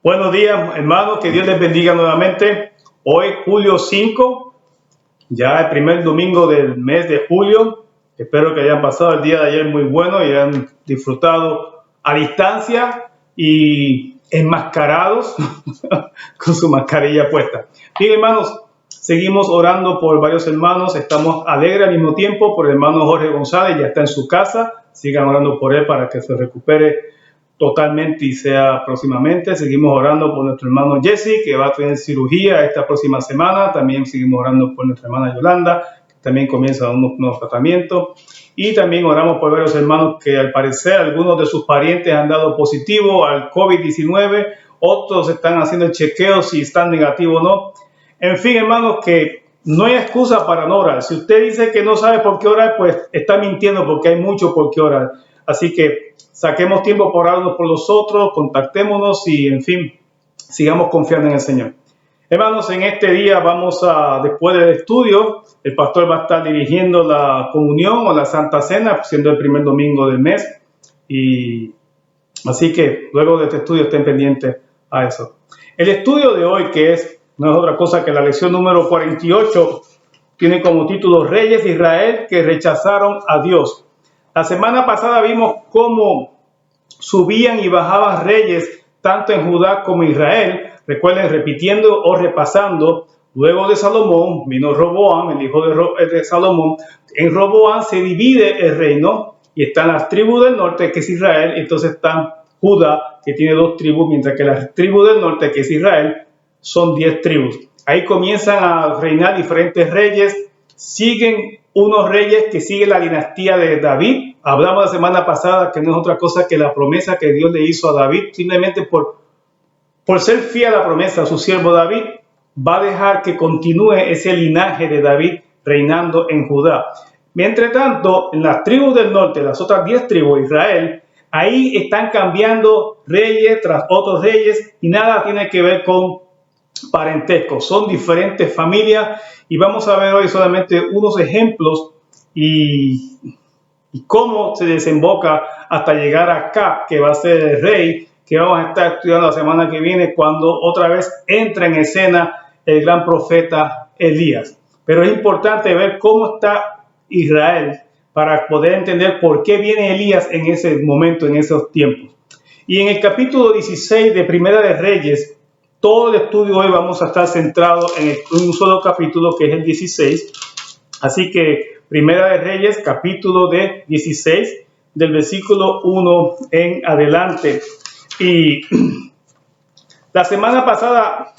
Buenos días, hermanos, que Dios les bendiga nuevamente. Hoy, julio 5, ya el primer domingo del mes de julio. Espero que hayan pasado el día de ayer muy bueno y hayan disfrutado a distancia y enmascarados con su mascarilla puesta. Bien, hermanos, seguimos orando por varios hermanos. Estamos alegres al mismo tiempo por el hermano Jorge González, ya está en su casa. Sigan orando por él para que se recupere totalmente y sea próximamente. Seguimos orando por nuestro hermano Jesse, que va a tener cirugía esta próxima semana. También seguimos orando por nuestra hermana Yolanda, que también comienza unos nuevos tratamientos. Y también oramos por varios hermanos que al parecer algunos de sus parientes han dado positivo al COVID-19. Otros están haciendo el chequeo si están negativos o no. En fin, hermanos, que no hay excusa para no orar. Si usted dice que no sabe por qué orar, pues está mintiendo, porque hay mucho por qué orar. Así que saquemos tiempo por orarnos por los otros, contactémonos y, en fin, sigamos confiando en el Señor. Hermanos, en este día después del estudio, el pastor va a estar dirigiendo la comunión o la Santa Cena, siendo el primer domingo del mes. Y así que luego de este estudio estén pendientes a eso. El estudio de hoy, no es otra cosa que la lección número 48, tiene como título Reyes de Israel que rechazaron a Dios. La semana pasada vimos cómo subían y bajaban reyes tanto en Judá como en Israel. Recuerden, repitiendo o repasando, luego de Salomón vino Roboam, el hijo de Salomón. En Roboam se divide el reino y están las tribus del norte, que es Israel, entonces está Judá, que tiene 2 tribus, mientras que las tribus del norte, que es Israel, son 10 tribus. Ahí comienzan a reinar diferentes reyes, siguen unos reyes que siguen la dinastía de David. Hablamos la semana pasada que no es otra cosa que la promesa que Dios le hizo a David. Simplemente por ser fiel a la promesa a su siervo David, va a dejar que continúe ese linaje de David reinando en Judá. Mientras tanto, en las tribus del norte, las otras 10 tribus de Israel, ahí están cambiando reyes tras otros reyes y nada tiene que ver con parentesco. Son diferentes familias y vamos a ver hoy solamente unos ejemplos y cómo se desemboca hasta llegar acá, que va a ser el rey, que vamos a estar estudiando la semana que viene cuando otra vez entra en escena el gran profeta Elías. Pero es importante ver cómo está Israel para poder entender por qué viene Elías en ese momento, en esos tiempos. Y en el capítulo 16 de Primera de Reyes, todo el estudio hoy vamos a estar centrado en un solo capítulo, que es el 16. Así que Primera de Reyes, capítulo 16, del versículo 1 en adelante. Y la semana pasada,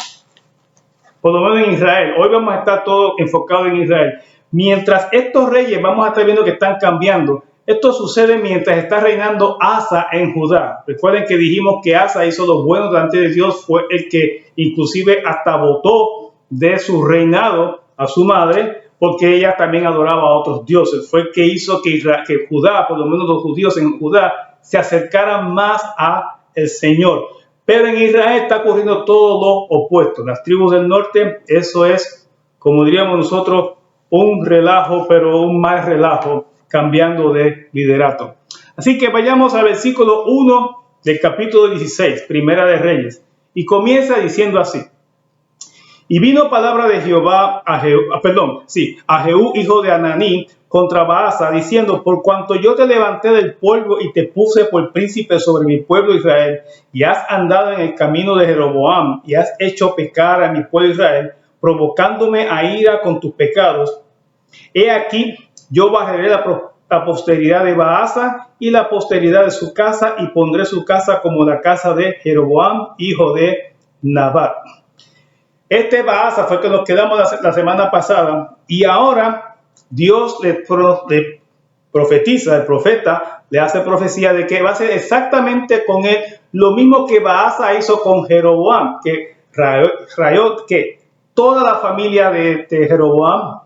por lo menos en Israel, hoy vamos a estar todo enfocado en Israel. Mientras estos reyes vamos a estar viendo que están cambiando. Esto sucede mientras está reinando Asa en Judá. Recuerden que dijimos que Asa hizo lo bueno delante de Dios, fue el que inclusive hasta votó de su reinado a su madre, porque ella también adoraba a otros dioses. Fue el que hizo que Judá, por lo menos los judíos en Judá, se acercaran más al Señor. Pero en Israel está ocurriendo todo lo opuesto. Las tribus del norte, eso es, como diríamos nosotros, un relajo, pero un mal relajo, cambiando de liderato. Así que vayamos al versículo 1 del capítulo 16, Primera de Reyes, y comienza diciendo así. Y vino palabra de Jehová a Jehú, hijo de Ananí, contra Baasa, diciendo: por cuanto yo te levanté del polvo y te puse por príncipe sobre mi pueblo Israel, y has andado en el camino de Jeroboam, y has hecho pecar a mi pueblo Israel, provocándome a ira con tus pecados, he aquí, yo barreré la posteridad de Baasa y la posteridad de su casa, y pondré su casa como la casa de Jeroboam, hijo de Nabat. Este Baasa fue el que nos quedamos la semana pasada, y ahora Dios le profetiza, el profeta le hace profecía de que va a hacer exactamente con él lo mismo que Baasa hizo con Jeroboam, que rayó que toda la familia de Jeroboam,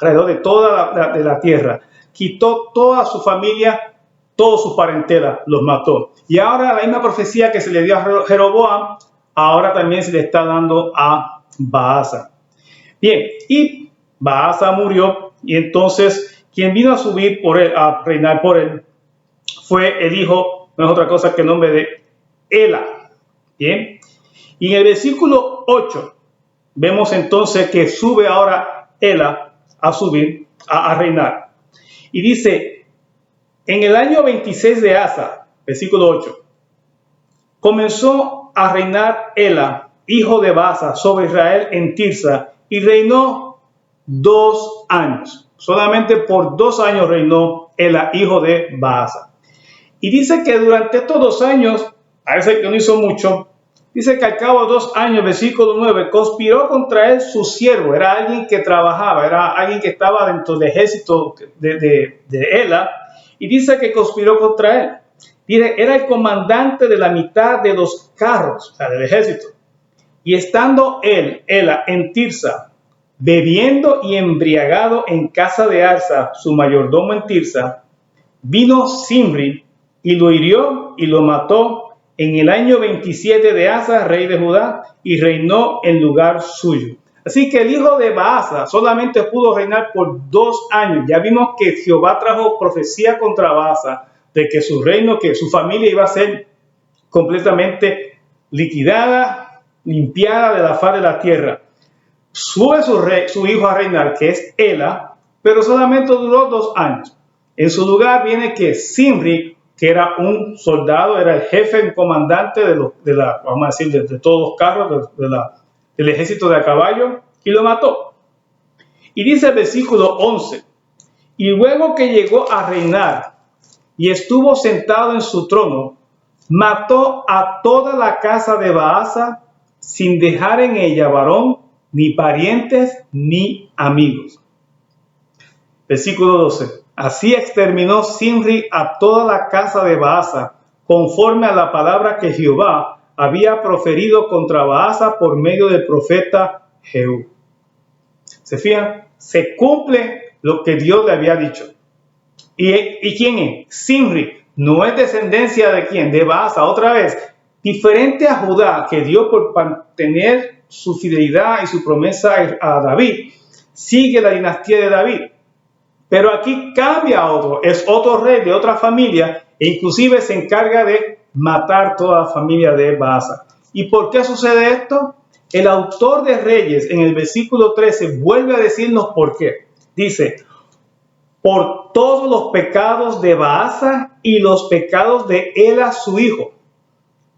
rayó de toda la tierra, quitó toda su familia, toda su parentela, los mató. Y ahora la misma profecía que se le dio a Jeroboam, ahora también se le está dando a Baasa. Bien, y Baasa murió, y entonces quien vino a subir por él, a reinar por él, fue el hijo, no es otra cosa que el nombre de Ela. Bien, Y en el versículo 8 vemos entonces que sube ahora Ela a reinar. Y dice, en el año 26 de Asa, versículo 8, comenzó a reinar Ela, hijo de Baasa, sobre Israel en Tirsa, y reinó 2 años. Solamente por 2 años reinó Ela, hijo de Baasa. Y dice que durante estos 2 años, parece que no hizo mucho, dice que al cabo de 2 años, versículo 9, conspiró contra él su siervo, era alguien que trabajaba, era alguien que estaba dentro del ejército de Ela, y dice que conspiró contra él. Dice, era el comandante de la mitad de los carros, o sea, del ejército. Y estando Ela, en Tirsa, bebiendo y embriagado en casa de Arsa, su mayordomo en Tirsa, vino Zimri y lo hirió y lo mató en el año 27 de Asa, rey de Judá, y reinó en lugar suyo. Así que el hijo de Baasa solamente pudo reinar por 2 años. Ya vimos que Jehová trajo profecía contra Baasa de que su reino, que su familia iba a ser completamente liquidada, limpiada de la faz de la tierra. Sube su hijo a reinar, que es Ela, pero solamente duró 2 años. En su lugar viene que Zimri, que era un soldado, era el jefe, el comandante vamos a decir, de todos los carros del ejército de a caballo, y lo mató. Y dice el versículo 11, y luego que llegó a reinar y estuvo sentado en su trono, mató a toda la casa de Baasa, sin dejar en ella varón, ni parientes, ni amigos. Versículo 12. Así exterminó Zimri a toda la casa de Baasa, conforme a la palabra que Jehová había proferido contra Baasa por medio del profeta Jehú. ¿Se fijan? Se cumple lo que Dios le había dicho. ¿Y quién es? Zimri. No es descendencia de quién, de Baasa. Otra vez, diferente a Judá, que Dios por mantener su fidelidad y su promesa a David, sigue la dinastía de David. Pero aquí cambia a otro, es otro rey de otra familia e inclusive se encarga de matar toda la familia de Baasa. ¿Y por qué sucede esto? El autor de Reyes en el versículo 13 vuelve a decirnos por qué. Dice, por todos los pecados de Baasa y los pecados de Ela su hijo,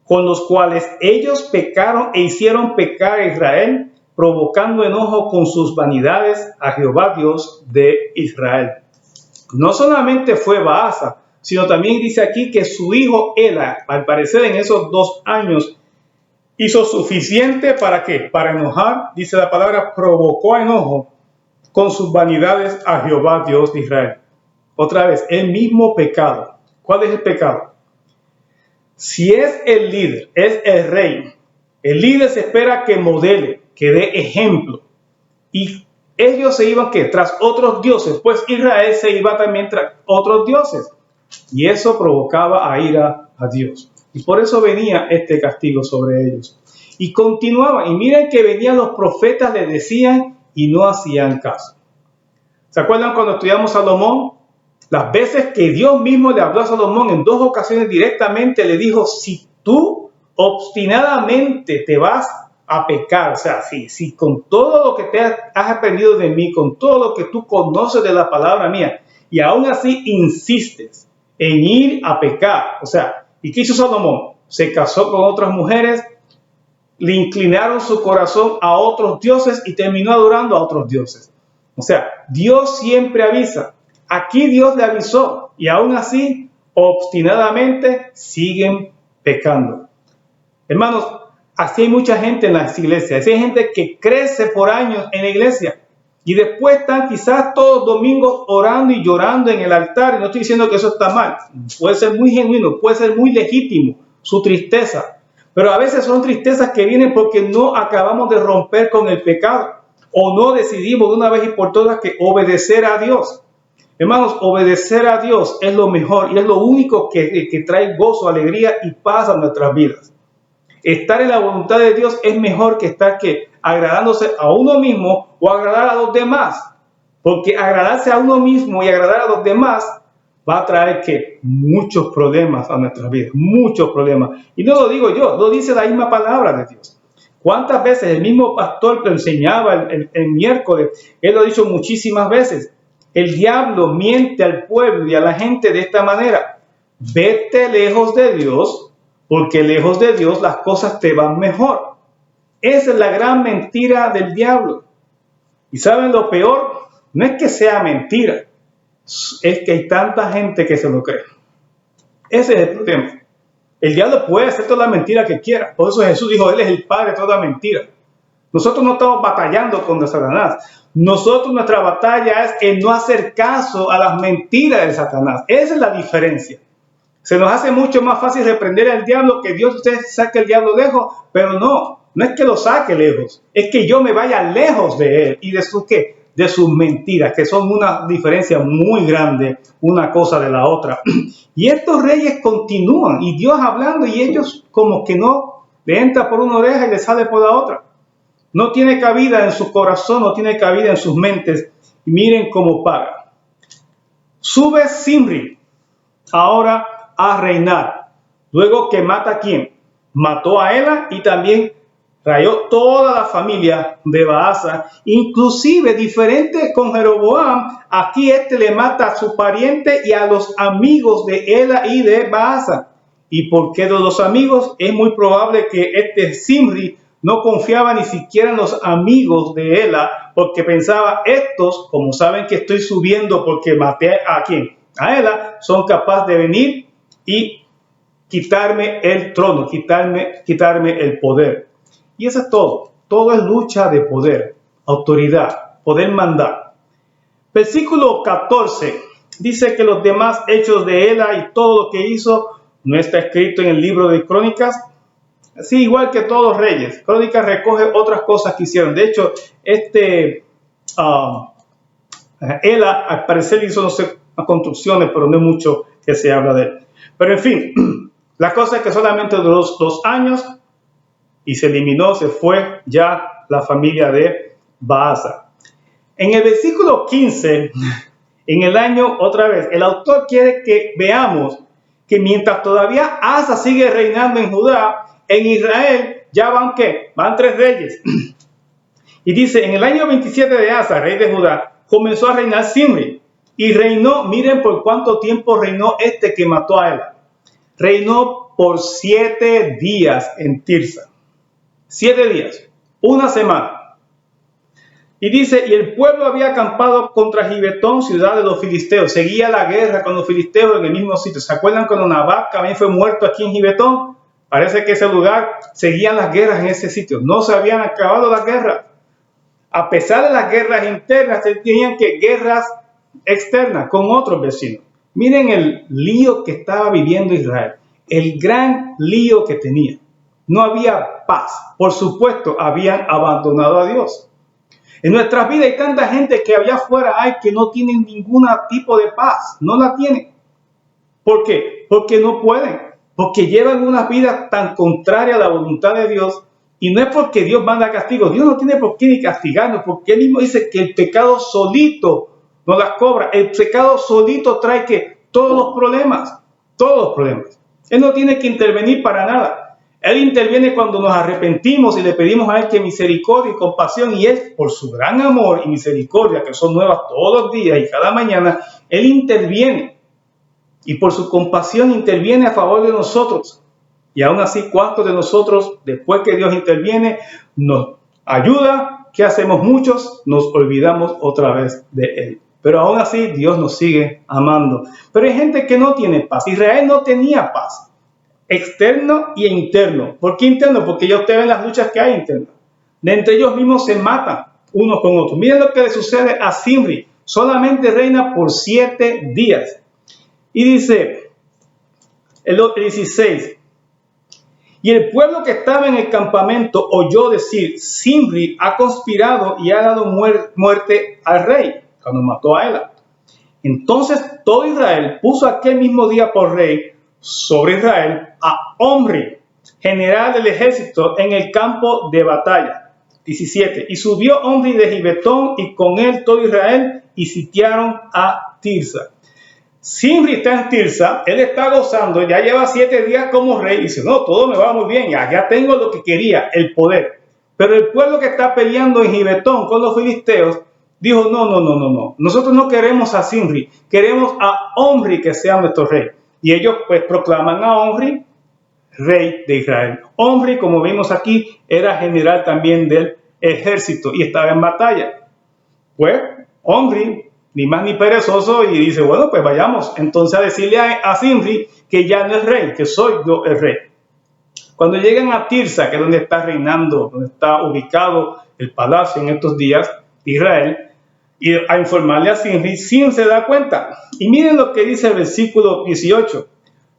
con los cuales ellos pecaron e hicieron pecar a Israel, provocando enojo con sus vanidades a Jehová Dios de Israel. No solamente fue Baasa, sino también dice aquí que su hijo Ela, al parecer en esos 2 años, hizo suficiente para ¿qué? Para enojar, dice la palabra, provocó enojo con sus vanidades a Jehová Dios de Israel. Otra vez, el mismo pecado. ¿Cuál es el pecado? Si es el líder, es el rey, el líder se espera que modele, que dé ejemplo. Y ellos se iban ¿qué? Tras otros dioses, pues Israel se iba también tras otros dioses. Y eso provocaba a ira a Dios. Y por eso venía este castigo sobre ellos. Y continuaba. Y miren que venían los profetas, les decían y no hacían caso. ¿Se acuerdan cuando estudiamos Salomón? Las veces que Dios mismo le habló a Salomón en 2 ocasiones directamente, le dijo, si tú obstinadamente te vas a pecar, o sea, si con todo lo que te has aprendido de mí, con todo lo que tú conoces de la palabra mía, y aún así insistes en ir a pecar, o sea, ¿y qué hizo Salomón? Se casó con otras mujeres, le inclinaron su corazón a otros dioses y terminó adorando a otros dioses. O sea, Dios siempre avisa. Aquí Dios le avisó y aún así, obstinadamente, siguen pecando. Hermanos, así hay mucha gente en las iglesias. Así hay gente que crece por años en la iglesia y después están quizás todos los domingos orando y llorando en el altar. Y no estoy diciendo que eso está mal. Puede ser muy genuino, puede ser muy legítimo su tristeza. Pero a veces son tristezas que vienen porque no acabamos de romper con el pecado o no decidimos de una vez y por todas que obedecer a Dios. Hermanos, obedecer a Dios es lo mejor y es lo único que trae gozo, alegría y paz a nuestras vidas. Estar en la voluntad de Dios es mejor que estar agradándose a uno mismo o agradar a los demás. Porque agradarse a uno mismo y agradar a los demás va a traer que muchos problemas a nuestras vidas, muchos problemas. Y no lo digo yo, lo dice la misma palabra de Dios. ¿Cuántas veces el mismo pastor que enseñaba el miércoles, él lo ha dicho muchísimas veces, el diablo miente al pueblo y a la gente de esta manera: vete lejos de Dios, porque lejos de Dios las cosas te van mejor. Esa es la gran mentira del diablo. ¿Y saben lo peor? No es que sea mentira, es que hay tanta gente que se lo cree. Ese es el problema. El diablo puede hacer toda la mentira que quiera. Por eso Jesús dijo, Él es el padre de toda mentira. Nosotros no estamos batallando contra Satanás. Nuestra batalla es en no hacer caso a las mentiras de Satanás. Esa es la diferencia. Se nos hace mucho más fácil reprender al diablo, que Dios usted saque el diablo lejos, pero no es que lo saque lejos, es que yo me vaya lejos de él y de su ¿qué? De sus mentiras, que son una diferencia muy grande una cosa de la otra. Y estos reyes continúan, y Dios hablando, y ellos como que no, le entra por una oreja y le sale por la otra. No tiene cabida en su corazón, no tiene cabida en sus mentes. Y miren cómo paga. Sube Zimri ahora a reinar. Luego que mata a quién? Mató a Ela y también rayó toda la familia de Baasa, inclusive diferente con Jeroboam. Aquí le mata a su pariente y a los amigos de Ela y de Baasa. ¿Y por qué de los amigos? Es muy probable que Zimri no confiaba ni siquiera en los amigos de Ela, porque pensaba, estos, como saben que estoy subiendo porque maté a quién, a Ela, son capaces de venir y quitarme el trono, quitarme el poder. Y eso es todo. Todo es lucha de poder, autoridad, poder mandar. Versículo 14 dice que los demás hechos de Ela y todo lo que hizo no está escrito en el libro de Crónicas. Así igual que todos los reyes. Crónicas recoge otras cosas que hicieron. De hecho, Ela al parecer hizo, no sé, construcciones, pero no es mucho que se habla de él. Pero en fin, la cosa es que solamente duró 2 años y se eliminó, se fue ya la familia de Baasa. En el versículo 15, en el año, otra vez, el autor quiere que veamos que mientras todavía Asa sigue reinando en Judá, en Israel ya van, ¿qué? Van 3 reyes. Y dice, en el año 27 de Asa, rey de Judá, comenzó a reinar Zimri. Y reinó, miren por cuánto tiempo reinó que mató a él. Reinó por 7 días en Tirsa. 7 días, una semana. Y dice, y el pueblo había acampado contra Gibetón, ciudad de los filisteos. Seguía la guerra con los filisteos en el mismo sitio. ¿Se acuerdan cuando Nabat también fue muerto aquí en Gibetón? Parece que ese lugar seguían las guerras en ese sitio. No se habían acabado las guerras. A pesar de las guerras internas, tenían que guerras externas con otros vecinos. Miren el lío que estaba viviendo Israel. El gran lío que tenía. No había paz. Por supuesto, habían abandonado a Dios. En nuestras vidas hay tanta gente que allá afuera hay que no tienen ningún tipo de paz. No la tienen. ¿Por qué? Porque no pueden. Porque llevan unas vidas tan contrarias a la voluntad de Dios. Y no es porque Dios manda castigo. Dios no tiene por qué ni castigarnos. Porque Él mismo dice que el pecado solito nos las cobra. El pecado solito trae que todos los problemas. Todos los problemas. Él no tiene que intervenir para nada. Él interviene cuando nos arrepentimos y le pedimos a Él que misericordia y compasión, y Él, por su gran amor y misericordia, que son nuevas todos los días y cada mañana, Él interviene. Y por su compasión interviene a favor de nosotros. Y aún así, ¿cuántos de nosotros, después que Dios interviene, nos ayuda? ¿Qué hacemos muchos? Nos olvidamos otra vez de Él. Pero aún así, Dios nos sigue amando. Pero hay gente que no tiene paz. Israel no tenía paz. Externo y interno. ¿Por qué interno? Porque ya ustedes ven las luchas que hay internas. De entre ellos mismos se matan unos con otros. Miren lo que le sucede a Zimri. Solamente reina por 7 días. Y dice el 16. Y el pueblo que estaba en el campamento oyó decir, Zimri ha conspirado y ha dado muerte al rey, cuando mató a Ela. Entonces todo Israel puso aquel mismo día por rey sobre Israel a Omri, general del ejército, en el campo de batalla. 17. Y subió Omri de Gibetón y con él todo Israel y sitiaron a Tirsa. Zimri está en Tirsa, él está gozando, ya lleva 7 días como rey, y dice, no, todo me va muy bien, ya tengo lo que quería, el poder. Pero el pueblo que está peleando en Gibetón con los filisteos, dijo, no, nosotros no queremos a Zimri, queremos a Omri que sea nuestro rey. Y ellos pues proclaman a Omri rey de Israel. Omri, como vimos aquí, era general también del ejército y estaba en batalla. Pues Omri, ni más ni perezoso, y dice, bueno, pues vayamos entonces a decirle a Zimri que ya no es rey, que soy yo el rey. Cuando llegan a Tirsa, que es donde está reinando, donde está ubicado el palacio en estos días de Israel, y a informarle a Zimri, Zimri se da cuenta. Y miren lo que dice el versículo 18.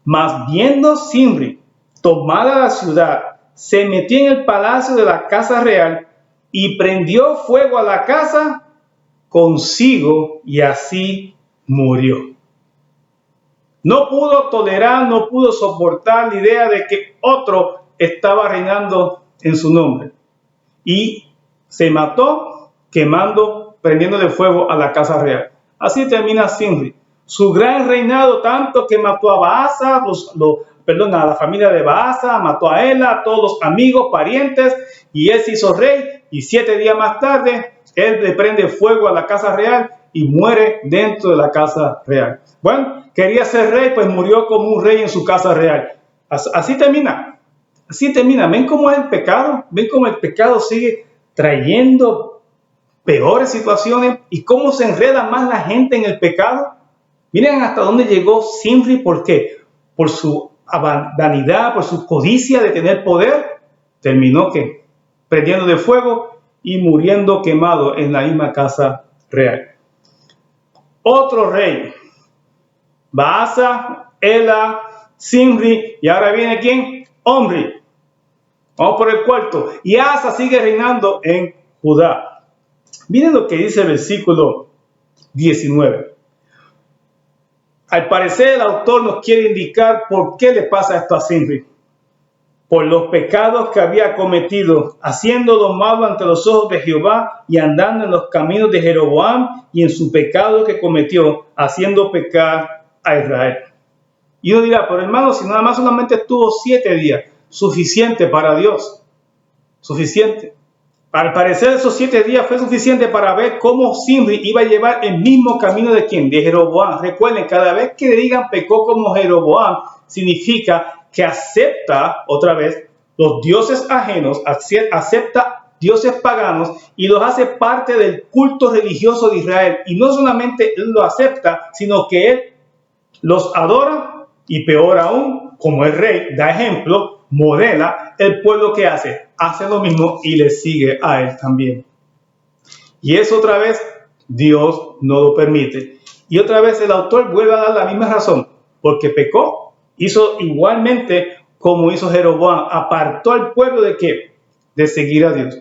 Mas viendo Zimri tomada la ciudad, se metió en el palacio de la casa real y prendió fuego a la casa consigo y así murió. No pudo tolerar, no pudo soportar la idea de que otro estaba reinando en su nombre. Y se mató prendiéndole fuego a la casa real. Así termina Zimri. Su gran reinado, tanto que mató a Baasa, a la familia de Baasa, mató a Ela, a todos los amigos, parientes, y él se hizo rey, y 7 días más tarde, él le prende fuego a la casa real y muere dentro de la casa real. Bueno, quería ser rey, pues murió como un rey en su casa real. Así termina. Así termina. ¿Ven cómo es el pecado? ¿Ven cómo el pecado sigue trayendo peores situaciones? ¿Y cómo se enreda más la gente en el pecado? Miren hasta dónde llegó Zimri. ¿Por qué? Por su vanidad, por su codicia de tener poder. Terminó que prendiendo de fuego y muriendo quemado en la misma casa real. Otro rey, Baasa, Ela, Zimri, y ahora viene ¿quién? Omri. Vamos por el cuarto. Y Asa sigue reinando en Judá. Miren lo que dice el versículo 19. Al parecer el autor nos quiere indicar por qué le pasa esto a Zimri. Por los pecados que había cometido, haciendo lo malo ante los ojos de Jehová y andando en los caminos de Jeroboam, y en su pecado que cometió, haciendo pecar a Israel. Y uno dirá, pero hermano, si nada más solamente estuvo 7 días, suficiente para Dios. Suficiente. Al parecer esos 7 días fue suficiente para ver cómo Zimri iba a llevar el mismo camino de ¿quién? De Jeroboam. Recuerden, cada vez que le digan pecó como Jeroboam, significa que acepta otra vez los dioses ajenos, acepta dioses paganos y los hace parte del culto religioso de Israel. Y no solamente él lo acepta, sino que él los adora y peor aún, como el rey, da ejemplo, modela, el pueblo que hace lo mismo y le sigue a él también. Y eso otra vez Dios no lo permite. Y otra vez el autor vuelve a dar la misma razón, porque pecó, hizo igualmente como hizo Jeroboam, apartó al pueblo de ¿qué? De seguir a Dios.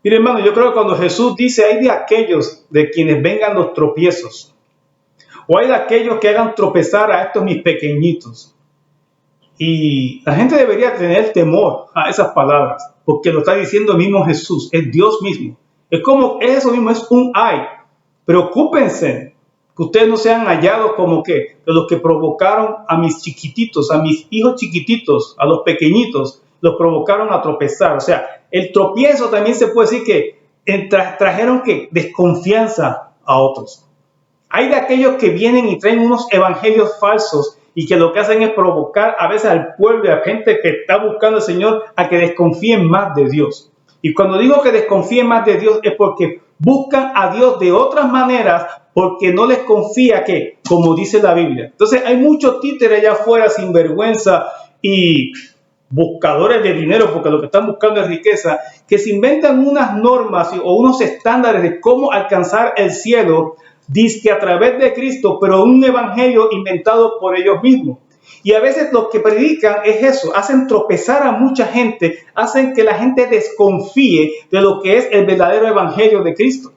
Mire hermano, yo creo que cuando Jesús dice hay de aquellos de quienes vengan los tropiezos, o hay de aquellos que hagan tropezar a estos mis pequeñitos. Y la gente debería tener temor a esas palabras, porque lo está diciendo el mismo Jesús, es Dios mismo. Es como eso mismo, es un ay. Preocúpense que ustedes no sean hallados como que de los que provocaron a mis chiquititos, a mis hijos chiquititos, a los pequeñitos, los provocaron a tropezar. O sea, el tropiezo también se puede decir que trajeron que desconfianza a otros. Hay de aquellos que vienen y traen unos evangelios falsos y que lo que hacen es provocar a veces al pueblo y a gente que está buscando al Señor a que desconfíen más de Dios. Y cuando digo que desconfíen más de Dios es porque buscan a Dios de otras maneras porque no les confía que, como dice la Biblia. Entonces hay muchos títeres allá afuera sin vergüenza y buscadores de dinero, porque lo que están buscando es riqueza, que se inventan unas normas o unos estándares de cómo alcanzar el cielo, dizque a través de Cristo, pero un evangelio inventado por ellos mismos. Y a veces lo que predican es eso, hacen tropezar a mucha gente, hacen que la gente desconfíe de lo que es el verdadero evangelio de Cristo.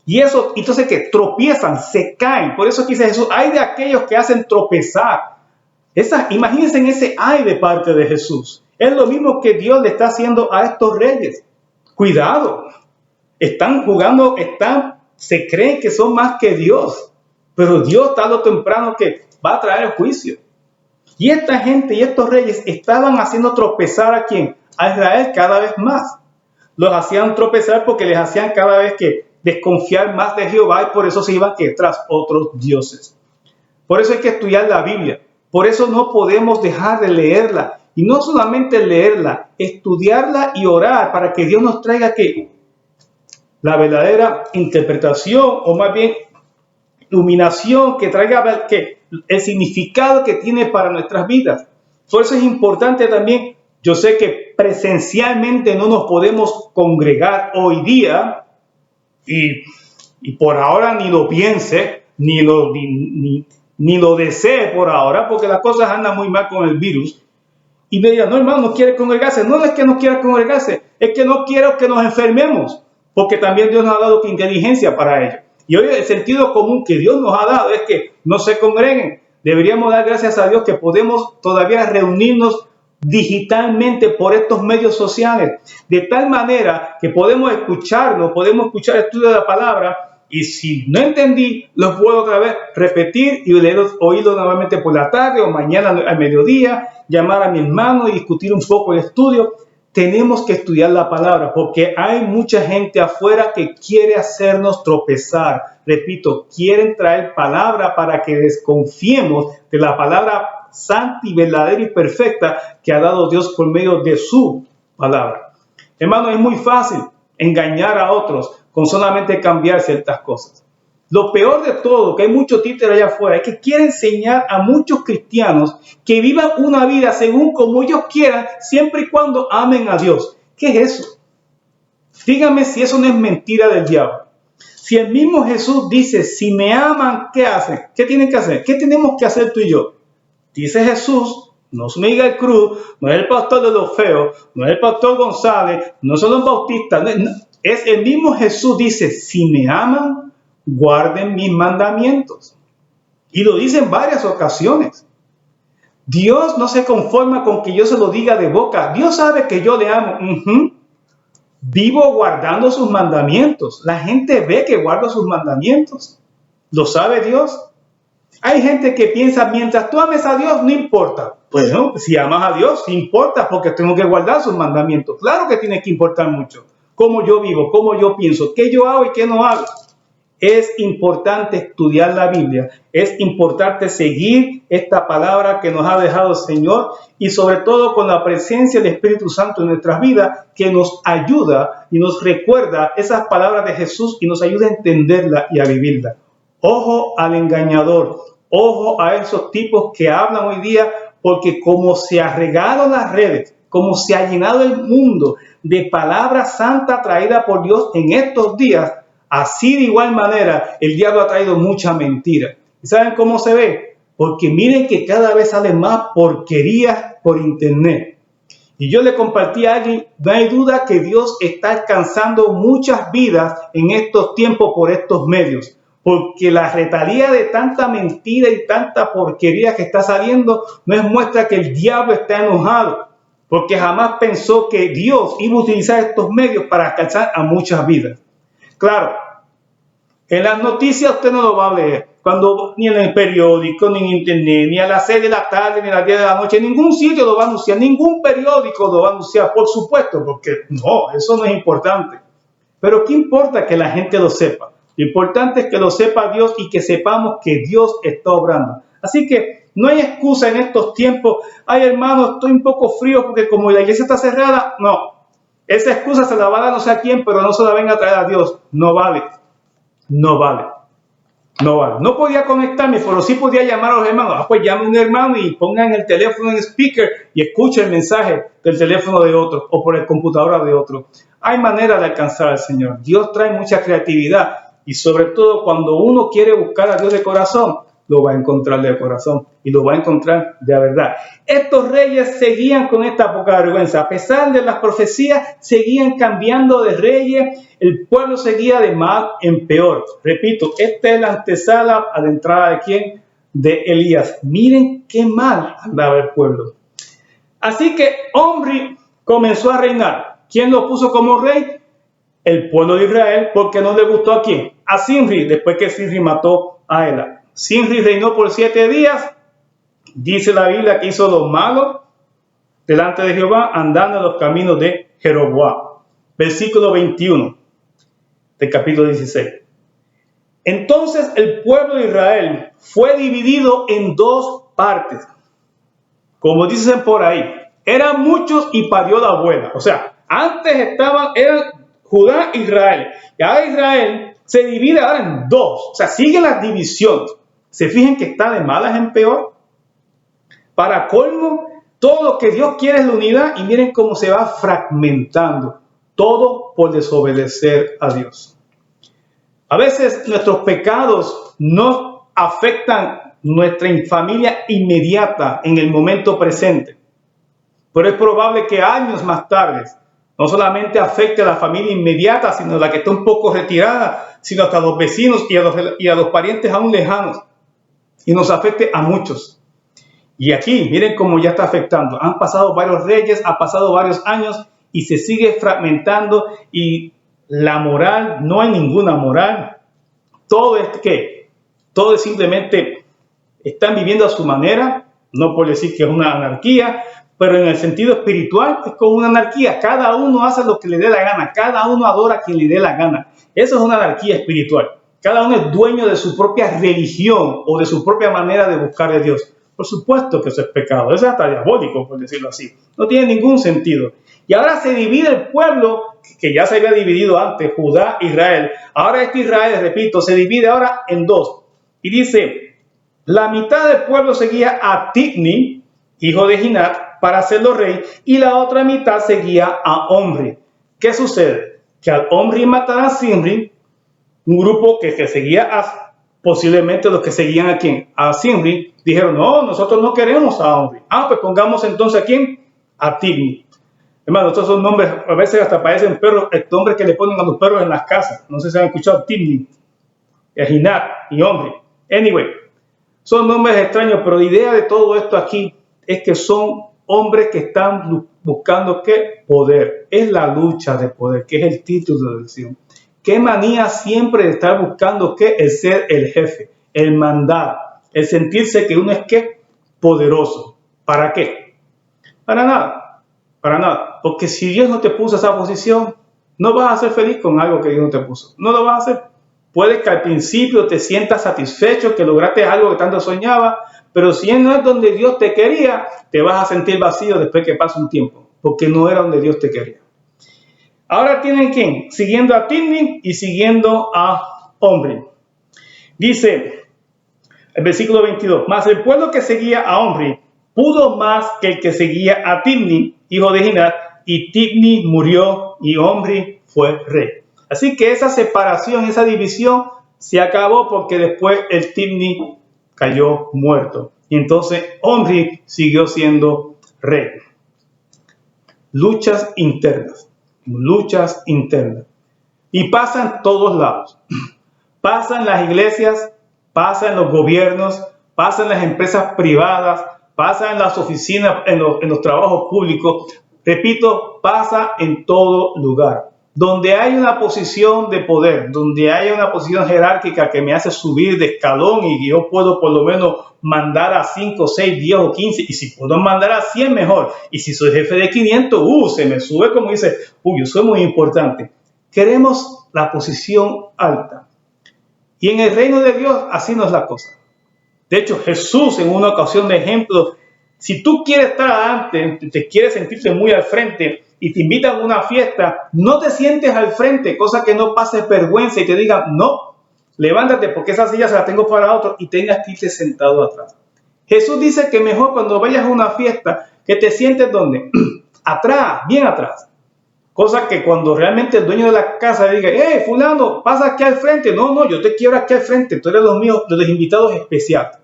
Y eso, entonces que tropiezan, se caen. Por eso dice Jesús, hay de aquellos que hacen tropezar. Imagínense en ese ay de parte de Jesús. Es lo mismo que Dios le está haciendo a estos reyes. Cuidado, están jugando, se creen que son más que Dios. pero Dios tarde o temprano que va a traer el juicio. Y esta gente y estos reyes estaban haciendo tropezar ¿a quién? A Israel cada vez más. Los hacían tropezar porque les hacían cada vez que desconfiar más de Jehová y por eso se iban tras otros dioses. Por eso hay que estudiar la Biblia. Por eso no podemos dejar de leerla. Y no solamente leerla, estudiarla y orar para que Dios nos traiga la verdadera interpretación o más bien iluminación que traiga el significado que tiene para nuestras vidas. Por eso es importante también, yo sé que presencialmente no nos podemos congregar hoy día y por ahora ni lo piense, ni lo desee por ahora, porque las cosas andan muy mal con el virus. Y me digan, no hermano, no quiere congregarse. No es que no quiera congregarse, es que no quiero que nos enfermemos, porque también Dios nos ha dado inteligencia para ello. Y hoy el sentido común que Dios nos ha dado es que no se congreguen. Deberíamos dar gracias a Dios que podemos todavía reunirnos digitalmente por estos medios sociales, de tal manera que podemos escucharnos, podemos escuchar el estudio de la palabra, y si no entendí, los puedo otra vez repetir y oírlo nuevamente por la tarde o mañana al mediodía, llamar a mi hermano y discutir un poco el estudio. Tenemos que estudiar la palabra porque hay mucha gente afuera que quiere hacernos tropezar. Repito, quieren traer palabra para que desconfiemos de la palabra santa y verdadera y perfecta que ha dado Dios por medio de su palabra. Hermano, es muy fácil engañar a otros con solamente cambiar ciertas cosas. Lo peor de todo, que hay muchos títeres allá afuera, es que quieren enseñar a muchos cristianos que vivan una vida según como ellos quieran, siempre y cuando amen a Dios. ¿Qué es eso? Dígame si eso no es mentira del diablo. Si el mismo Jesús dice, si me aman, ¿qué hacen? ¿Qué tienen que hacer? ¿Qué tenemos que hacer tú y yo? Dice Jesús, no es Miguel Cruz, no es el pastor de los feos, no es el pastor González, no son los bautistas, no, es el mismo Jesús dice, si me aman, guarden mis mandamientos. Y lo dice en varias ocasiones. Dios no se conforma con que yo se lo diga de boca. Dios sabe que yo le amo. Vivo guardando sus mandamientos. La gente ve que guardo sus mandamientos. ¿Lo sabe Dios? Hay gente que piensa, mientras tú ames a Dios, no importa. Bueno, si amas a Dios, sí importa porque tengo que guardar sus mandamientos. Claro que tiene que importar mucho. Cómo yo vivo, cómo yo pienso, qué yo hago y qué no hago. Es importante estudiar la Biblia, es importante seguir esta palabra que nos ha dejado el Señor y sobre todo con la presencia del Espíritu Santo en nuestras vidas que nos ayuda y nos recuerda esas palabras de Jesús y nos ayuda a entenderla y a vivirla. Ojo al engañador, ojo a esos tipos que hablan hoy día porque como se ha regado las redes, como se ha llenado el mundo de palabra santa traída por Dios en estos días, así de igual manera el diablo ha traído mucha mentira. ¿Y saben cómo se ve? Porque miren que cada vez salen más porquerías por internet. Y yo le compartí a alguien, no hay duda que Dios está alcanzando muchas vidas en estos tiempos por estos medios. Porque la retalía de tanta mentira y tanta porquería que está saliendo no es muestra que el diablo está enojado. Porque jamás pensó que Dios iba a utilizar estos medios para alcanzar a muchas vidas. Claro, en las noticias usted no lo va a leer, ni en el periódico, ni en internet, ni a las 6 de la tarde, ni a las 10 de la noche, en ningún sitio lo va a anunciar, ningún periódico lo va a anunciar, por supuesto, porque no, eso no es importante. Pero ¿qué importa que la gente lo sepa? Lo importante es que lo sepa Dios y que sepamos que Dios está obrando. Así que no hay excusa en estos tiempos. Ay, hermano, estoy un poco frío porque como la iglesia está cerrada. No, esa excusa se la va a dar no sé a quién, pero no se la venga a traer a Dios. No vale. No vale. No vale. No podía conectarme, pero sí podía llamar a los hermanos. Pues llame a un hermano y pongan el teléfono en speaker y escuchen el mensaje del teléfono de otro o por el computadora de otro. Hay manera de alcanzar al Señor. Dios trae mucha creatividad y sobre todo cuando uno quiere buscar a Dios de corazón, lo va a encontrar de corazón y lo va a encontrar de verdad. Estos reyes seguían con esta poca vergüenza. A pesar de las profecías, seguían cambiando de reyes. El pueblo seguía de mal en peor. Repito, esta es la antesala a la entrada de ¿quién? De Elías. Miren qué mal andaba el pueblo. Así que Omri comenzó a reinar. ¿Quién lo puso como rey? El pueblo de Israel, porque no le gustó a quién. A Zimri, después que Zimri mató a Ela. Zimri reinó por 7 días. Dice la Biblia que hizo lo malo delante de Jehová, andando en los caminos de Jeroboam. Versículo 21 del capítulo 16. Entonces el pueblo de Israel fue dividido en 2 partes. Como dicen por ahí, eran muchos y parió la abuela. O sea, antes eran Judá e Israel. Y ahora Israel se divide ahora en 2. O sea, sigue las divisiones. Se fijan que está de malas en peor. Para colmo, todo lo que Dios quiere es la unidad y miren cómo se va fragmentando. Todo por desobedecer a Dios. A veces nuestros pecados no afectan nuestra familia inmediata en el momento presente. Pero es probable que años más tarde no solamente afecte a la familia inmediata, sino a la que está un poco retirada, sino hasta a los vecinos y a los parientes aún lejanos. Y nos afecte a muchos. Y aquí, miren cómo ya está afectando. Han pasado varios reyes, ha pasado varios años y se sigue fragmentando y la moral, no hay ninguna moral. Todo es simplemente, están viviendo a su manera, no por decir que es una anarquía, pero en el sentido espiritual es como una anarquía. Cada uno hace lo que le dé la gana, cada uno adora a quien le dé la gana. Eso es una anarquía espiritual. Cada uno es dueño de su propia religión o de su propia manera de buscar a Dios. Por supuesto que eso es pecado, eso es hasta diabólico, por decirlo así. No tiene ningún sentido. Y ahora se divide el pueblo, que ya se había dividido antes, Judá e Israel. Ahora este Israel, repito, se divide ahora en 2. Y dice, la mitad del pueblo seguía a Tibni, hijo de Ginat, para hacerlo rey, y la otra mitad seguía a Omri. ¿Qué sucede? Que al Omri matará a Zimri, un grupo que seguía posiblemente los que seguían a quién, a Zimri, dijeron, no, nosotros no queremos a Omri. Pues pongamos entonces a quién, a Tibni. Hermano, estos son nombres, a veces hasta parecen perros, nombres que le ponen a los perros en las casas. No sé si han escuchado Tibni, Ginat y Omri. Anyway, son nombres extraños, pero la idea de todo esto aquí es que son hombres que están buscando ¿qué? Poder. Es la lucha de poder, que es el título de la lección. Qué manía siempre de estar buscando ¿qué? El ser el jefe, el mandar, el sentirse que uno es ¿qué? Poderoso. ¿Para qué? Para nada, para nada. Porque si Dios no te puso esa posición, no vas a ser feliz con algo que Dios no te puso. No lo vas a hacer. Puede que al principio te sientas satisfecho, que lograste algo que tanto soñabas, pero si no es donde Dios te quería, te vas a sentir vacío después que pase un tiempo, porque no era donde Dios te quería. Ahora tienen ¿quién? Siguiendo a Tibni y siguiendo a Omri. Dice el versículo 22, mas el pueblo que seguía a Omri pudo más que el que seguía a Tibni, hijo de Ginat, y Tibni murió y Omri fue rey. Así que esa separación, esa división se acabó porque después el Tibni cayó muerto. Y entonces Omri siguió siendo rey. Luchas internas. Y pasa en todos lados. Pasa en las iglesias, pasa en los gobiernos, pasa en las empresas privadas, pasa en las oficinas, en los trabajos públicos. Repito, pasa en todo lugar. Donde hay una posición de poder, donde hay una posición jerárquica que me hace subir de escalón y yo puedo por lo menos mandar a 5, 6, 10 o 15 y si puedo mandar a 100 mejor. Y si soy jefe de 500, se me sube como dice, yo soy muy importante. Queremos la posición alta. Y en el reino de Dios así no es la cosa. De hecho, Jesús en una ocasión de ejemplo, si tú quieres estar adelante, te quieres sentirte muy al frente, y te invitan a una fiesta, no te sientes al frente, cosa que no pases vergüenza y te digan, no, levántate porque esa silla se la tengo para otro y tengas que irte sentado atrás. Jesús dice que mejor cuando vayas a una fiesta, que te sientes ¿dónde? Atrás, bien atrás. Cosa que cuando realmente el dueño de la casa le diga, fulano, pasa aquí al frente. No, yo te quiero aquí al frente, tú eres de los invitados especiales.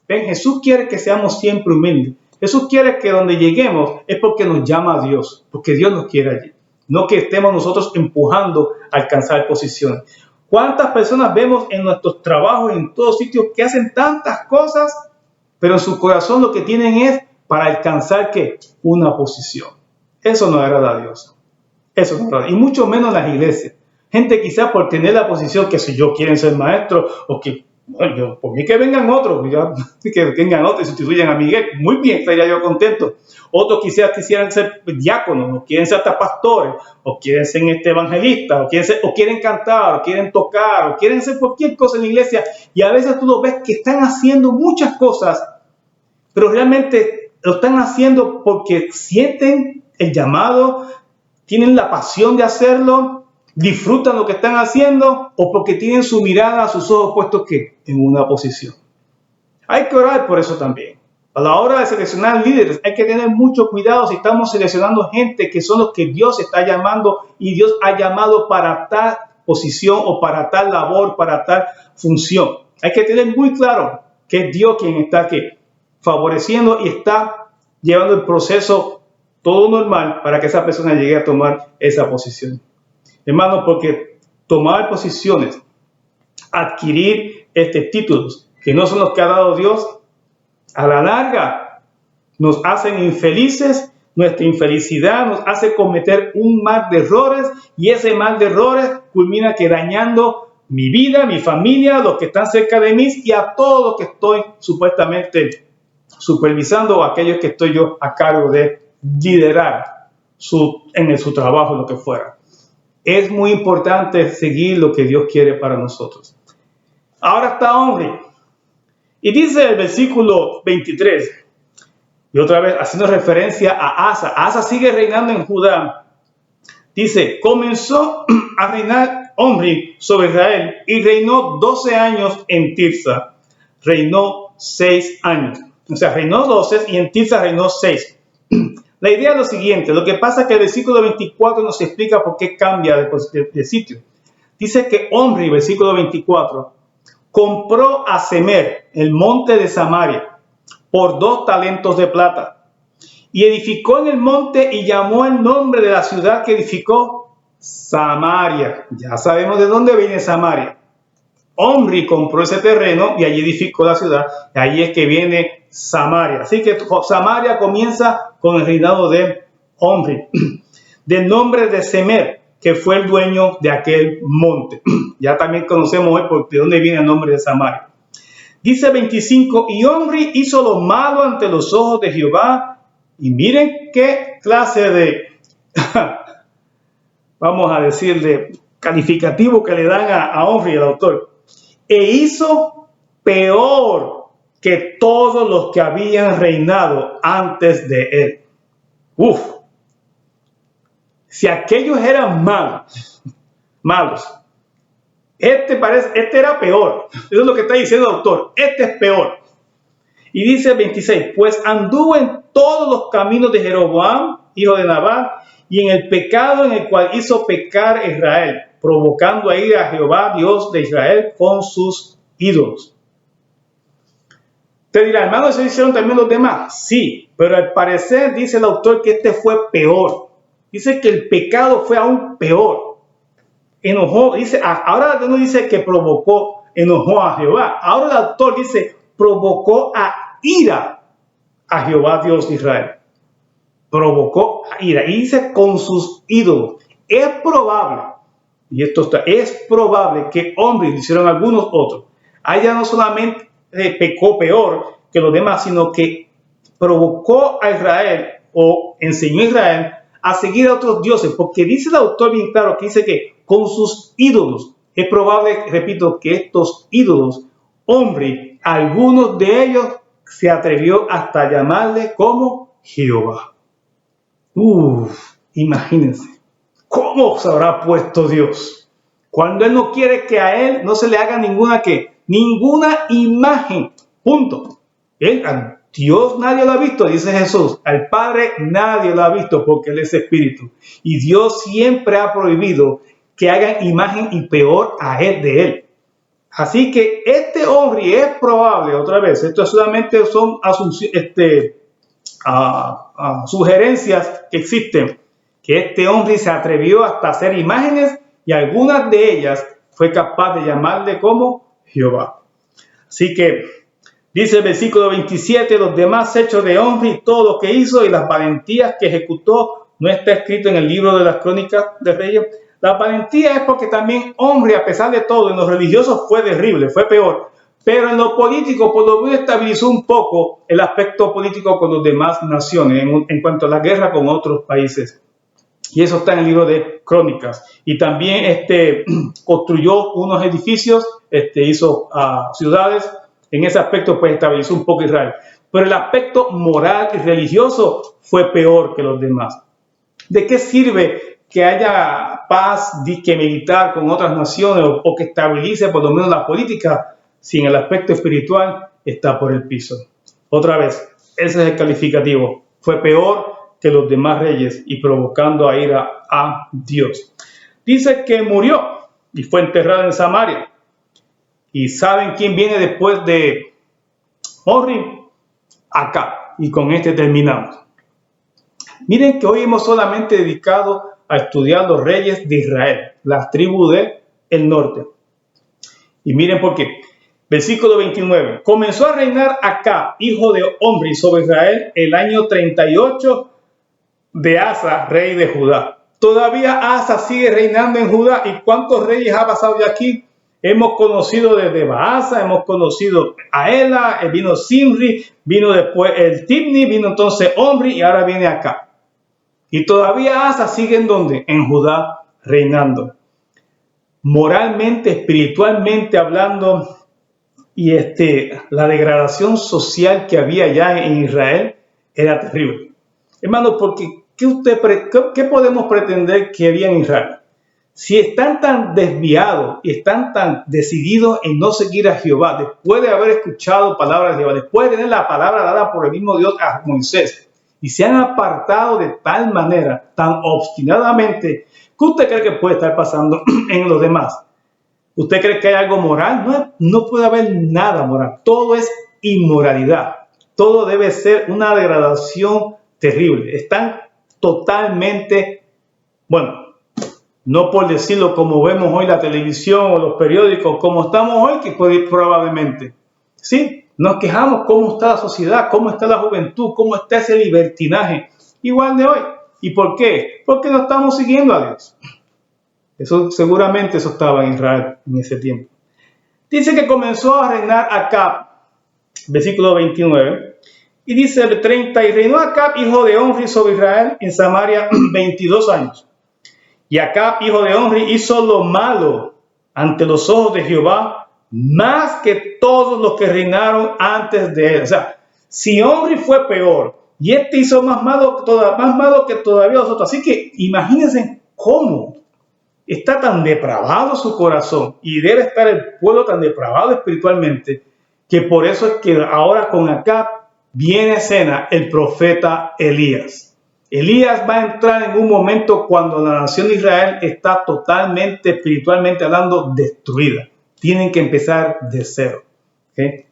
¿Ven? Jesús quiere que seamos siempre humildes. Jesús quiere que donde lleguemos es porque nos llama a Dios, porque Dios nos quiere allí. No que estemos nosotros empujando a alcanzar posiciones. ¿Cuántas personas vemos en nuestros trabajos, en todos sitios, que hacen tantas cosas, pero en su corazón lo que tienen es para alcanzar ¿qué? Una posición? Eso no agrada a Dios. Eso no agrada. Y mucho menos las iglesias. Gente quizás por tener la posición que si yo quieren ser maestro o que Bueno, por mí que vengan otros, que vengan otros y sustituyan a Miguel. Muy bien, estaría yo contento. Otros quizás quisieran ser diáconos, o quieren ser hasta pastores, o quieren ser evangelistas, o quieren cantar, o quieren tocar, o quieren hacer cualquier cosa en la iglesia. Y a veces tú lo ves que están haciendo muchas cosas, pero realmente lo están haciendo porque sienten el llamado, tienen la pasión de hacerlo, disfrutan lo que están haciendo, o porque tienen su mirada, sus ojos puestos ¿qué? En una posición. Hay que orar por eso también. A la hora de seleccionar líderes hay que tener mucho cuidado si estamos seleccionando gente que son los que Dios está llamando y Dios ha llamado para tal posición o para tal labor, para tal función. Hay que tener muy claro que es Dios quien está aquí favoreciendo y está llevando el proceso todo normal para que esa persona llegue a tomar esa posición. Hermanos, porque tomar posiciones, adquirir títulos que no son los que ha dado Dios, a la larga nos hacen infelices, nuestra infelicidad nos hace cometer un mar de errores y ese mar de errores culmina que dañando mi vida, mi familia, los que están cerca de mí y a todos los que estoy supuestamente supervisando o aquellos que estoy yo a cargo de liderar en su trabajo, lo que fuera. Es muy importante seguir lo que Dios quiere para nosotros. Ahora está Omri. Y dice el versículo 23, y otra vez haciendo referencia a Asa. Asa sigue reinando en Judá. Dice, comenzó a reinar Omri sobre Israel y reinó 12 años en Tirsa. Reinó 6 años. O sea, reinó 12 y en Tirsa reinó 6. La idea es lo siguiente, lo que pasa es que el versículo 24 nos explica por qué cambia de sitio. Dice que Omri, versículo 24, compró a Semer, el monte de Samaria, por 2 talentos de plata. Y edificó en el monte y llamó el nombre de la ciudad que edificó Samaria. Ya sabemos de dónde viene Samaria. Omri compró ese terreno y allí edificó la ciudad. Y allí es que viene Samaria. Así que Samaria comienza con el reinado de Omri. Del nombre de Semer, que fue el dueño de aquel monte. Ya también conocemos hoy de dónde viene el nombre de Samaria. Dice 25, y Omri hizo lo malo ante los ojos de Jehová. Y miren qué clase de, vamos a decir, de calificativo que le dan a Omri, el autor. E hizo peor que todos los que habían reinado antes de él. Si aquellos eran malos, este era peor. Eso es lo que está diciendo el autor. Este es peor. Y dice 26, pues anduvo en todos los caminos de Jeroboam, hijo de Nabat, y en el pecado en el cual hizo pecar a Israel, provocando a ir a Jehová, Dios de Israel, con sus ídolos. Te dirá, hermano, ¿se hicieron también los demás? Sí, pero al parecer dice el autor que este fue peor. Dice que el pecado fue aún peor. Enojó, dice, ahora no dice que enojó a Jehová. Ahora el autor dice, provocó a ira a Jehová, Dios de Israel. Provocó a ira. Y dice con sus ídolos. Es probable, es probable que Omri, hicieron algunos otros, allá no solamente pecó peor que los demás, sino que provocó a Israel o enseñó a Israel a seguir a otros dioses, porque dice el autor bien claro que dice que con sus ídolos, es probable, repito, que estos ídolos, Omri, algunos de ellos se atrevió hasta llamarle como Jehová. Imagínense, ¿cómo se habrá puesto Dios? Cuando Él no quiere que a Él no se le haga ninguna imagen, punto. A Dios nadie lo ha visto, dice Jesús. Al Padre nadie lo ha visto porque Él es espíritu. Y Dios siempre ha prohibido que hagan imagen y peor a Él de Él. Así que este Omri es probable, otra vez, esto solamente son sugerencias que existen, que este Omri se atrevió hasta hacer imágenes y algunas de ellas fue capaz de llamarle como Jehová. Así que dice el versículo 27, los demás hechos de Omri, todo lo que hizo y las valentías que ejecutó, no está escrito en el libro de las crónicas de Reyes. La valentía es porque también Omri, a pesar de todo, en los religiosos fue terrible, fue peor, Pero en lo político, por lo menos estabilizó un poco el aspecto político con las demás naciones en cuanto a la guerra con otros países. Y eso está en el libro de Crónicas. Y también construyó unos edificios, hizo ciudades. En ese aspecto, pues estabilizó un poco Israel. Pero el aspecto moral y religioso fue peor que los demás. ¿De qué sirve que haya paz que militar con otras naciones o que estabilice por lo menos la política si en el aspecto espiritual está por el piso? Otra vez, ese es el calificativo. Fue peor que los demás reyes y provocando a ira a Dios. Dice que murió y fue enterrado en Samaria. ¿Y saben quién viene después de Omri? Acab. Y con terminamos. Miren que hoy hemos solamente dedicado a estudiar los reyes de Israel, las tribus del norte. Y miren por qué. Versículo 29. Comenzó a reinar Acab, hijo de Omri, sobre Israel el año 38 de Asa, rey de Judá. Todavía Asa sigue reinando en Judá. ¿Y cuántos reyes ha pasado de aquí? Hemos conocido desde Baasa, hemos conocido a Ela, vino Simri, vino después el Tibni, vino entonces Omri y ahora viene acá. Y todavía Asa sigue en ¿dónde? En Judá reinando. Moralmente, espiritualmente hablando, y la degradación social que había ya en Israel era terrible. Hermano, porque ¿qué podemos pretender que había en Israel? Si están tan desviados y están tan decididos en no seguir a Jehová, después de haber escuchado palabras de Jehová, después de tener la palabra dada por el mismo Dios a Moisés, y se han apartado de tal manera, tan obstinadamente, ¿qué usted cree que puede estar pasando en los demás? ¿Usted cree que hay algo moral? No puede haber nada moral. Todo es inmoralidad. Todo debe ser una degradación terrible. Están totalmente, no por decirlo como vemos hoy la televisión o los periódicos, como estamos hoy, que probablemente. Sí, nos quejamos cómo está la sociedad, cómo está la juventud, cómo está ese libertinaje, igual de hoy. ¿Y por qué? Porque no estamos siguiendo a Dios. Seguramente eso estaba en Israel en ese tiempo. Dice que comenzó a reinar Acab, versículo 29, y dice el 30, y reinó Acab, hijo de Omri, sobre Israel en Samaria 22 años. Y Acab, hijo de Omri, hizo lo malo ante los ojos de Jehová, más que todos los que reinaron antes de él. O sea, si Omri fue peor, y hizo más malo que todavía los otros. Así que imagínense cómo está tan depravado su corazón, y debe estar el pueblo tan depravado espiritualmente, que por eso es que ahora con Acab viene a escena el profeta Elías. Elías va a entrar en un momento cuando la nación de Israel está totalmente, espiritualmente hablando, destruida. Tienen que empezar de cero. ¿Okay?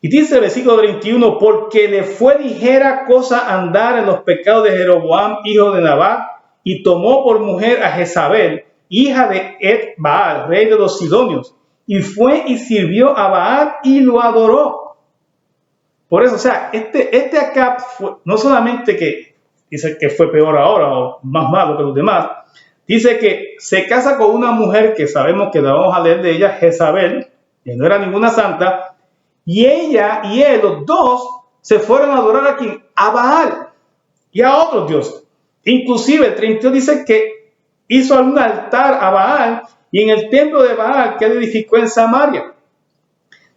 Y dice el versículo 31, porque le fue ligera cosa andar en los pecados de Jeroboam, hijo de Nabat, y tomó por mujer a Jezabel, hija de Et-Baal, rey de los Sidonios, y fue y sirvió a Baal y lo adoró. Por eso, o sea, Acab fue, no solamente que dice que fue peor ahora o más malo que los demás, dice que se casa con una mujer que sabemos que la vamos a leer de ella, Jezabel, que no era ninguna santa, y ella y él, los dos, se fueron a adorar a ¿quién? A Baal y a otros dioses. Inclusive el 32 dice que hizo un altar a Baal y en el templo de Baal que él edificó en Samaria.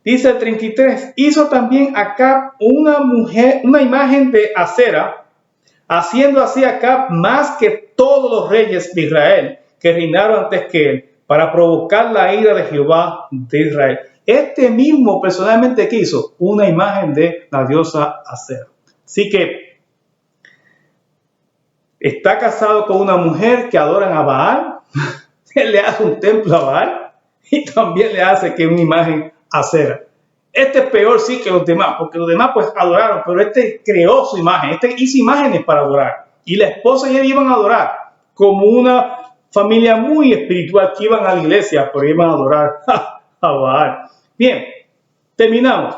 Dice el 33, hizo también Acab una imagen de Acera, haciendo así Acab más que todos los reyes de Israel que reinaron antes que él, para provocar la ira de Jehová de Israel. Mismo personalmente que hizo una imagen de la diosa Acera. Así que está casado con una mujer que adoran a Baal, él le hace un templo a Baal y también le hace que una imagen a Acera. Es peor sí que los demás, porque los demás pues adoraron, pero creó su imagen, hizo imágenes para adorar. Y la esposa y él iban a adorar como una familia muy espiritual que iban a la iglesia, pero iban a adorar a Baal. Bien, terminamos.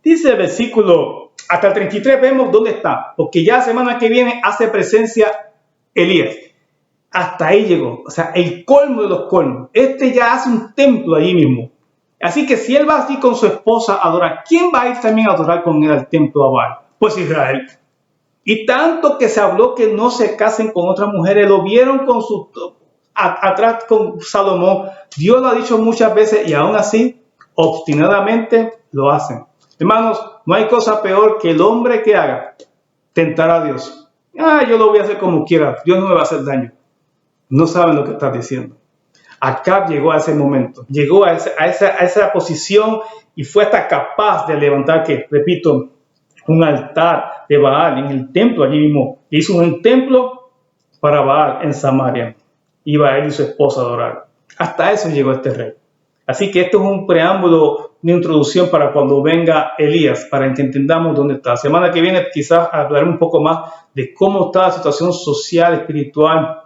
Dice el versículo, hasta el 33 vemos dónde está, porque ya la semana que viene hace presencia Elías. Hasta ahí llegó, o sea, el colmo de los colmos. Ya hace un templo allí mismo. Así que si él va así con su esposa a adorar, ¿quién va a ir también a adorar con él al templo a Baal? Pues Israel. Y tanto que se habló que no se casen con otras mujeres, lo vieron con atrás con Salomón. Dios lo ha dicho muchas veces y aún así, obstinadamente lo hacen. Hermanos, no hay cosa peor que el hombre que haga tentar a Dios. Yo lo voy a hacer como quiera, Dios no me va a hacer daño. No saben lo que estás diciendo. Acab llegó a ese momento, llegó a esa posición y fue hasta capaz de levantar, que repito, un altar de Baal en el templo allí mismo. Hizo un templo para Baal en Samaria. Iba él y su esposa a adorar. Hasta eso llegó este rey. Así que esto es un preámbulo, una introducción para cuando venga Elías, para que entendamos dónde está. La semana que viene quizás hablaremos un poco más de cómo está la situación social, espiritual,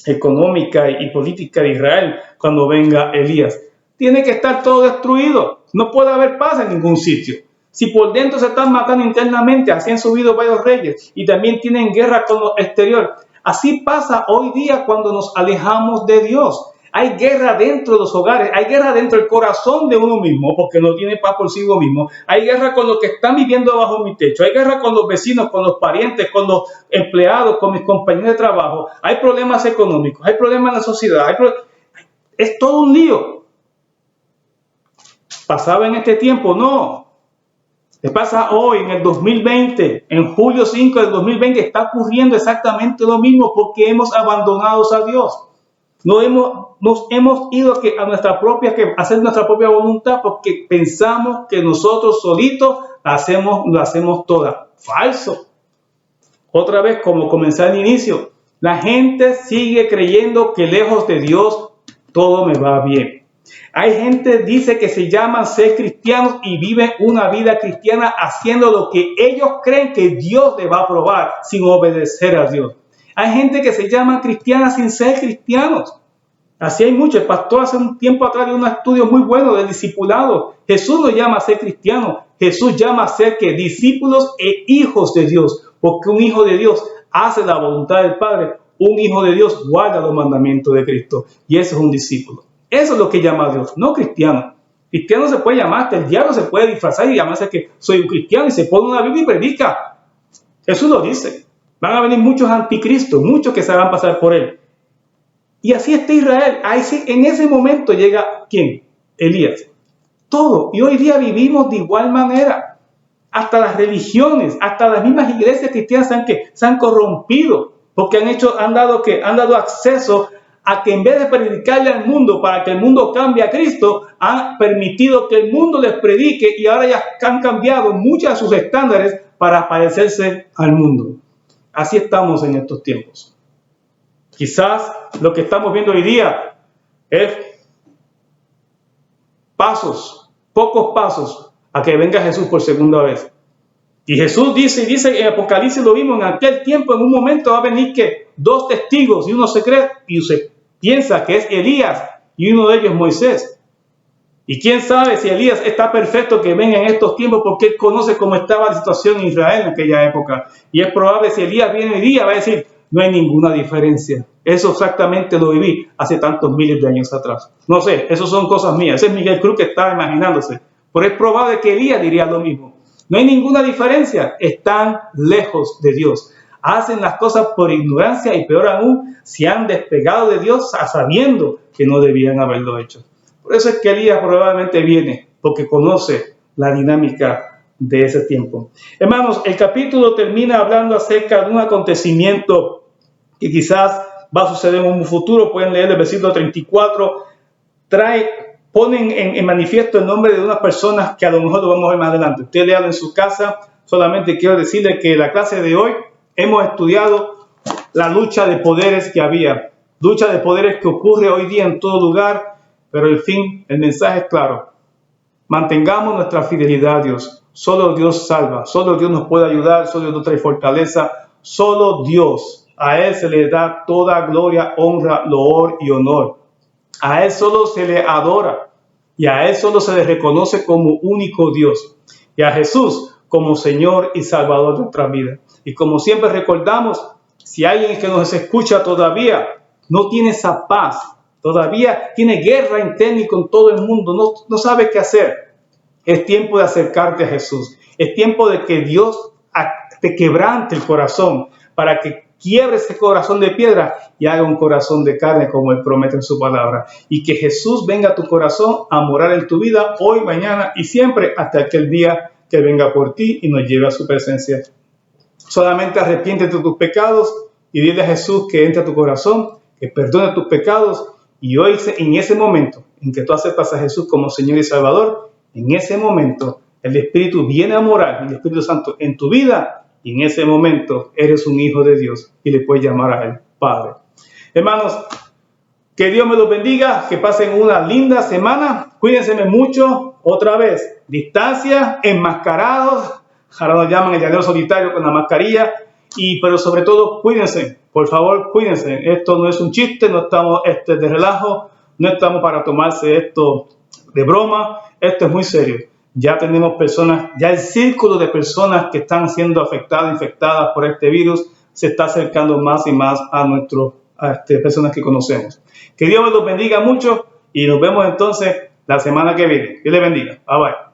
económica y política de Israel cuando venga Elías. Tiene que estar todo destruido. No puede haber paz en ningún sitio. Si por dentro se están matando internamente, así han subido varios reyes y también tienen guerra con lo exterior. Así pasa hoy día cuando nos alejamos de Dios. Hay guerra dentro de los hogares, hay guerra dentro del corazón de uno mismo, porque no tiene paz por sí mismo. Hay guerra con los que están viviendo bajo mi techo, hay guerra con los vecinos, con los parientes, con los empleados, con mis compañeros de trabajo. Hay problemas económicos, hay problemas en la sociedad, es todo un lío. ¿Pasaba en este tiempo? No. ¿Qué pasa hoy, en el 2020, en julio 5 del 2020? Está ocurriendo exactamente lo mismo porque hemos abandonado a Dios. Nos hemos ido a hacer nuestra propia voluntad porque pensamos que nosotros solitos la hacemos toda. Falso. Otra vez, como comencé al inicio, la gente sigue creyendo que lejos de Dios todo me va bien. Hay gente que dice que se llaman ser cristianos y viven una vida cristiana haciendo lo que ellos creen que Dios les va a aprobar sin obedecer a Dios. Hay gente que se llama cristiana sin ser cristianos. Así hay mucho. El pastor hace un tiempo atrás dio un estudio muy bueno del discipulado. Jesús no llama a ser cristiano. Jesús llama a ser discípulos e hijos de Dios. Porque un hijo de Dios hace la voluntad del Padre. Un hijo de Dios guarda los mandamientos de Cristo. Y ese es un discípulo. Eso es lo que llama a Dios, no cristiano. Cristiano se puede llamar, hasta el diablo se puede disfrazar y llamarse que soy un cristiano y se pone una Biblia y predica. Jesús lo dice. Van a venir muchos anticristos, muchos que se van a pasar por él. Y así está Israel. En ese momento llega, ¿quién? Elías. Todo. Y hoy día vivimos de igual manera. Hasta las religiones, hasta las mismas iglesias cristianas se han corrompido porque han dado acceso a que en vez de predicarle al mundo para que el mundo cambie a Cristo, han permitido que el mundo les predique y ahora ya han cambiado muchos de sus estándares para parecerse al mundo. Así estamos en estos tiempos. Quizás lo que estamos viendo hoy día es pocos pasos a que venga Jesús por segunda vez. Y Jesús dice en Apocalipsis, lo vimos en aquel tiempo, en un momento va a venir que 2 testigos y uno se cree y se piensa que es Elías y uno de ellos es Moisés. Y quién sabe si Elías está perfecto que venga en estos tiempos porque él conoce cómo estaba la situación en Israel en aquella época. Y es probable si Elías viene hoy día va a decir, no hay ninguna diferencia. Eso exactamente lo viví hace tantos miles de años atrás. No sé, eso son cosas mías. Ese es Miguel Cruz que estaba imaginándose. Pero es probable que Elías diría lo mismo. No hay ninguna diferencia. Están lejos de Dios. Hacen las cosas por ignorancia y peor aún, se han despegado de Dios sabiendo que no debían haberlo hecho. Por eso es que Elías probablemente viene, porque conoce la dinámica de ese tiempo. Hermanos, el capítulo termina hablando acerca de un acontecimiento que quizás va a suceder en un futuro. Pueden leer el versículo 34. Ponen en manifiesto el nombre de unas personas que a lo mejor lo vamos a ver más adelante. Usted léalo en su casa. Solamente quiero decirle que la clase de hoy hemos estudiado la lucha de poderes que había. Lucha de poderes que ocurre hoy día en todo lugar. Pero el mensaje es claro. Mantengamos nuestra fidelidad a Dios. Solo Dios salva. Solo Dios nos puede ayudar. Solo Dios nos trae fortaleza. Solo Dios. A Él se le da toda gloria, honra, loor y honor. A Él solo se le adora. Y a Él solo se le reconoce como único Dios. Y a Jesús como Señor y Salvador de nuestra vida. Y como siempre recordamos, si alguien que nos escucha todavía no tiene esa paz todavía tiene guerra interna y con todo el mundo, no sabe qué hacer. Es tiempo de acercarte a Jesús. Es tiempo de que Dios te quebrante el corazón para que quiebre ese corazón de piedra y haga un corazón de carne como Él promete en su palabra. Y que Jesús venga a tu corazón a morar en tu vida hoy, mañana y siempre hasta aquel día que venga por ti y nos lleve a su presencia. Solamente arrepiéntete de tus pecados y dile a Jesús que entre a tu corazón, que perdone tus pecados. Y hoy, en ese momento en que tú aceptas a Jesús como Señor y Salvador, en ese momento el Espíritu viene a morar, el Espíritu Santo, en tu vida. Y en ese momento eres un hijo de Dios y le puedes llamar a Él Padre. Hermanos, que Dios me los bendiga, que pasen una linda semana. Cuídense mucho. Otra vez, distancia, enmascarados. Ahora nos llaman el llanero solitario con la mascarilla. Pero sobre todo, cuídense. Por favor, cuídense. Esto no es un chiste, no estamos de relajo, no estamos para tomarse esto de broma. Esto es muy serio. Ya tenemos personas, ya el círculo de personas que están siendo afectadas, infectadas por este virus, se está acercando más y más a personas que conocemos. Que Dios me los bendiga mucho y nos vemos entonces la semana que viene. Dios les bendiga. Bye bye.